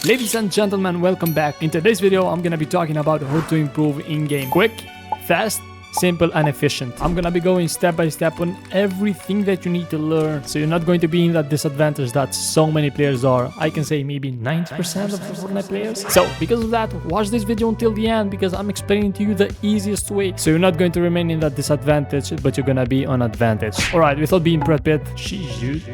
Ladies and gentlemen, welcome back. In today's video, I'm gonna be talking about how to improve in-game quick, fast, simple and efficient. I'm gonna be going step by step on everything that you need to learn, so you're not going to be in that disadvantage that so many players are. I can say maybe 90% of the Fortnite players. So because of that, watch this video until the end, because I'm explaining to you the easiest way, so you're not going to remain in that disadvantage, but you're gonna be on advantage. Alright, without being bit,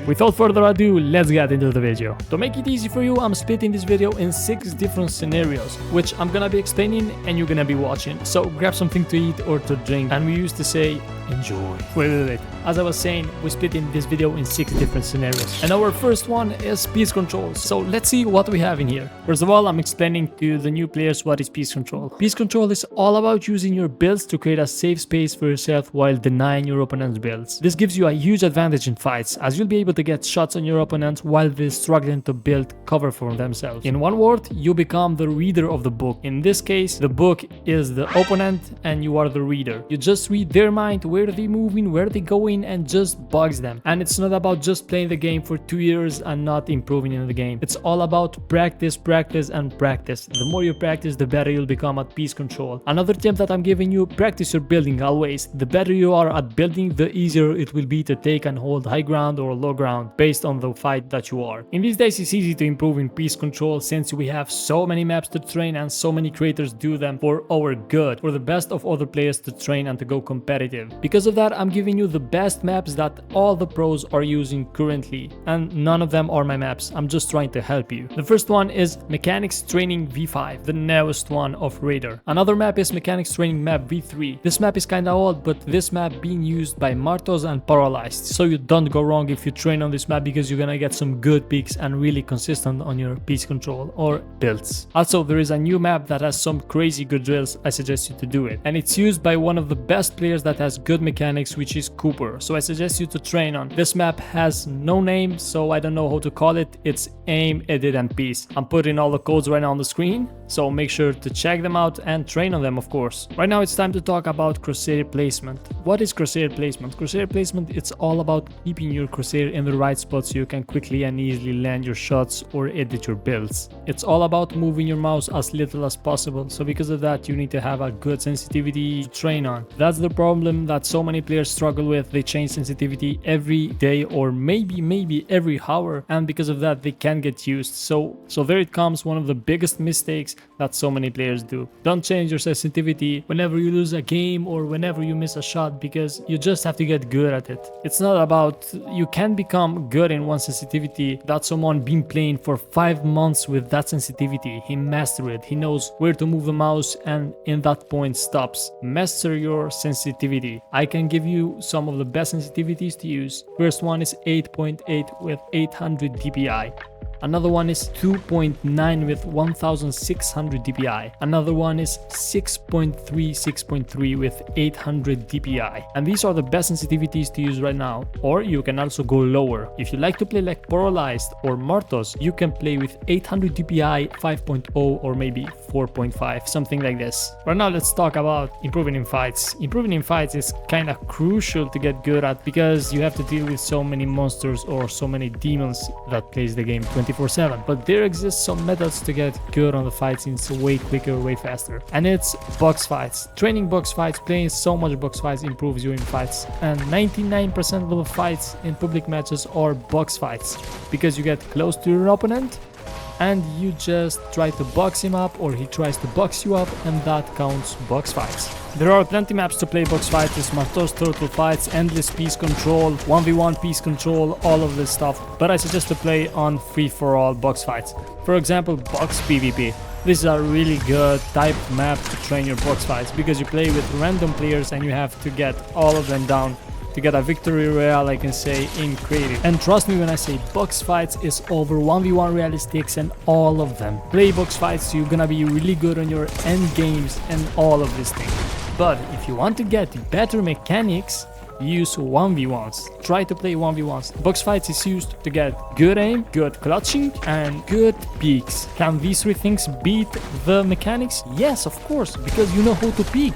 without further ado, let's get into the video. To make it easy for you, I'm splitting this video in 6 different scenarios, which I'm gonna be explaining and you're gonna be watching. So grab something to eat or to drink, and we used to say enjoy. Wait. As I was saying, we split in this video in 6 different scenarios, and our first one is peace control. So let's see what we have in here. First of all, I'm explaining to the new players what is peace control. Peace control is all about using your builds to create a safe space for yourself while denying your opponent's builds. This gives you a huge advantage in fights, as you'll be able to get shots on your opponent while they're struggling to build cover for themselves. In one word, you become the reader of the book. In this case, the book is the opponent and you are the reader. You just read their mind, where they're moving, where they're going, and just bugs them. And it's not about just playing the game for 2 years and not improving in the game. It's all about practice, and practice. The more you practice, the better you'll become at peace control. Another tip that I'm giving you, practice your building always. The better you are at building, the easier it will be to take and hold high ground or low ground based on the fight that you are. In these days, it's easy to improve in peace control since we have so many maps to train and so many creators do them for our good, for the best of other players to train and to go competitive. Because of that, I'm giving you the best maps that all the pros are using currently, and none of them are my maps. I'm just trying to help you. The first one is Mechanics Training V5, the newest one of Raider. Another map is Mechanics Training Map V3. This map is kinda old, but this map being used by Martos and Paralyzed, so you don't go wrong if you train on this map, because you're gonna get some good peaks and really consistent on your peace control or builds. Also, there is a new map that has some crazy good drills. I suggest you to do it, and it's used by one of the best players that has good mechanics, which is Cooper, so I suggest you to train on. This map has no name, so I don't know how to call it. It's aim, edit and peace. I'm putting all the codes right now on the screen, so make sure to check them out and train on them, of course. Right now it's time to talk about crosshair placement. What is crosshair placement? Crosshair placement, it's all about keeping your crosshair in the right spot so you can quickly and easily land your shots or edit your builds. It's all about moving your mouse as little as possible, so because of that you need to have a good sensitivity to train on. That's the problem that so many players struggle with. They change sensitivity every day or maybe every hour, and because of that they can get used. So there it comes, one of the biggest mistakes that so many players do. Don't change your sensitivity whenever you lose a game or whenever you miss a shot, because you just have to get good at it. It's not about, you can become good in one sensitivity. That's someone been playing for 5 months with that sensitivity. He mastered it. He knows where to move the mouse and in that point stops. Master your sensitivity. I can give you some of the best sensitivities to use. First one is 8.8 with 800 dpi. Another one is 2.9 with 1600 dpi. Another one is 6.3 with 800 dpi. And these are the best sensitivities to use right now. Or you can also go lower. If you like to play like Paralyzed or Martos, you can play with 800 dpi, 5.0 or maybe 4.5, something like this. Right now let's talk about improving in fights. Improving in fights is kind of crucial to get good at, because you have to deal with so many monsters or so many demons that plays the game 24/7. But there exists some methods to get good on the fights. It's way quicker, way faster, and it's box fights. Training box fights, playing so much box fights improves you in fights, and 99% of the fights in public matches are box fights, because you get close to your opponent and you just try to box him up, or he tries to box you up, and that counts box fights. There are plenty maps to play box fights. There's Martos turtle fights, endless peace control, 1v1 peace control, all of this stuff, but I suggest to play on free-for-all box fights. For example, box PvP. This is a really good type map to train your box fights, because you play with random players and you have to get all of them down to get a victory royale, I can say, in creative. And trust me when I say box fights is over 1v1 realistics and all of them. Play box fights so you're gonna be really good on your end games and all of this thing. But if you want to get better mechanics, use 1v1s. Try to play 1v1s. Box fights is used to get good aim, good clutching, and good peaks. Can these 3 things beat the mechanics? Yes, of course, because you know how to peak.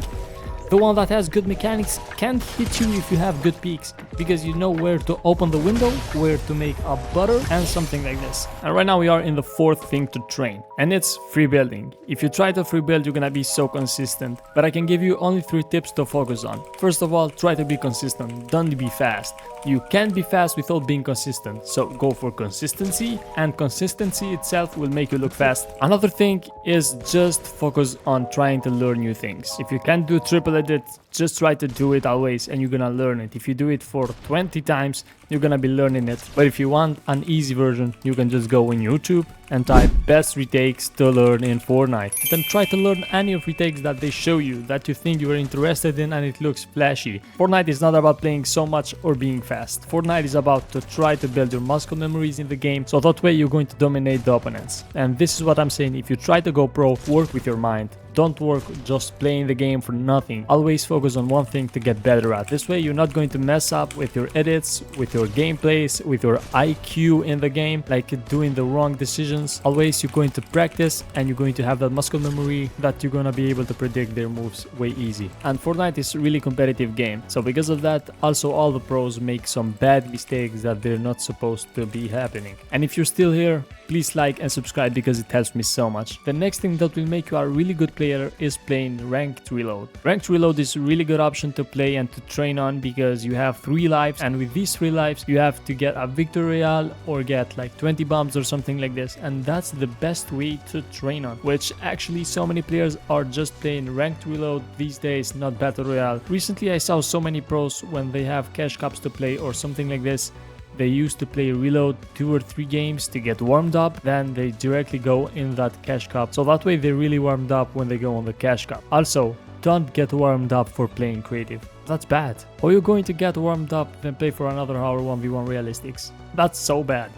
The one that has good mechanics can't hit you if you have good peaks. because you know where to open the window, where to make a butter and something like this. And right now we are in the fourth thing to train, and it's free building. If you try to free build, you're gonna be so consistent, but I can give you only 3 tips to focus on. First of all, try to be consistent, don't be fast. You can't be fast without being consistent, so go for consistency, and consistency itself will make you look fast. Another thing is just focus on trying to learn new things. If you can't do triple edit, just try to do it always and you're gonna learn it. If you do it for 20 times, you're gonna be learning it. But if you want an easy version, you can just go on YouTube and type best retakes to learn in Fortnite. Then try to learn any of retakes that they show you, that you think you are interested in and it looks flashy. Fortnite is not about playing so much or being fast. Fortnite is about to try to build your muscle memories in the game, so that way you're going to dominate the opponents. And this is what I'm saying, if you try to go pro, work with your mind. Don't work just playing the game for nothing. Always focus on one thing to get better at. This way you're not going to mess up with your edits, with your gameplays, with your IQ in the game, like doing the wrong decisions. Always you're going to practice and you're going to have that muscle memory that you're gonna be able to predict their moves way easy. And Fortnite is a really competitive game, so because of that, also all the pros make some bad mistakes that they're not supposed to be happening. And if you're still here, please like and subscribe because it helps me so much. The next thing that will make you a really good player is playing Ranked Reload. Ranked Reload is a really good option to play and to train on because you have 3 lives, and with these 3 lives you have to get a victory royale or get like 20 bombs or something like this, and that's the best way to train on, which actually so many players are just playing Ranked Reload these days, not Battle Royale. Recently I saw so many pros when they have cash cups to play or something like this, they used to play Reload 2 or 3 games to get warmed up, then they directly go in that cash cup, so that way they're really warmed up when they go on the cash cup. Also, don't get warmed up for playing creative, that's bad. Or you're going to get warmed up then play for another hour 1v1 realistics, that's so bad.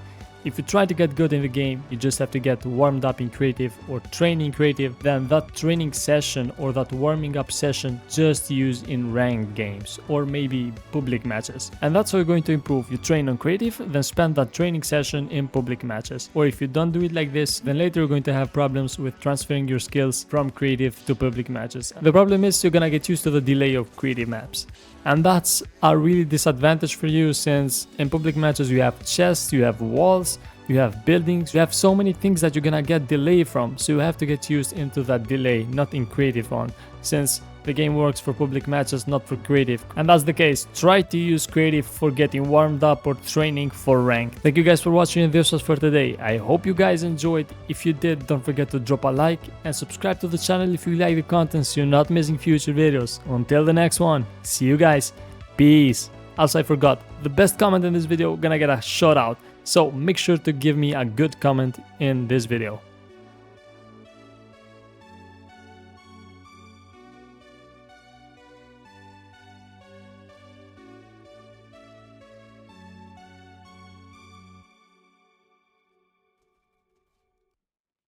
If you try to get good in the game, you just have to get warmed up in creative or training creative, then that training session or that warming up session just use in ranked games or maybe public matches. And that's how you're going to improve. You train on creative, then spend that training session in public matches. Or if you don't do it like this, then later you're going to have problems with transferring your skills from creative to public matches. The problem is you're gonna get used to the delay of creative maps. And that's a really disadvantage for you, since in public matches you have chests, you have walls, you have buildings, you have so many things that you're gonna get delay from, so you have to get used into that delay, not in creative one, since the game works for public matches, not for creative. And that's the case, try to use creative for getting warmed up or training for rank. Thank you guys for watching, and this was for today. I hope you guys enjoyed. If you did, don't forget to drop a like and subscribe to the channel if you like the content so you're not missing future videos. Until the next one, see you guys, peace. Also, I forgot, the best comment in this video gonna get a shout out, so make sure to give me a good comment in this video.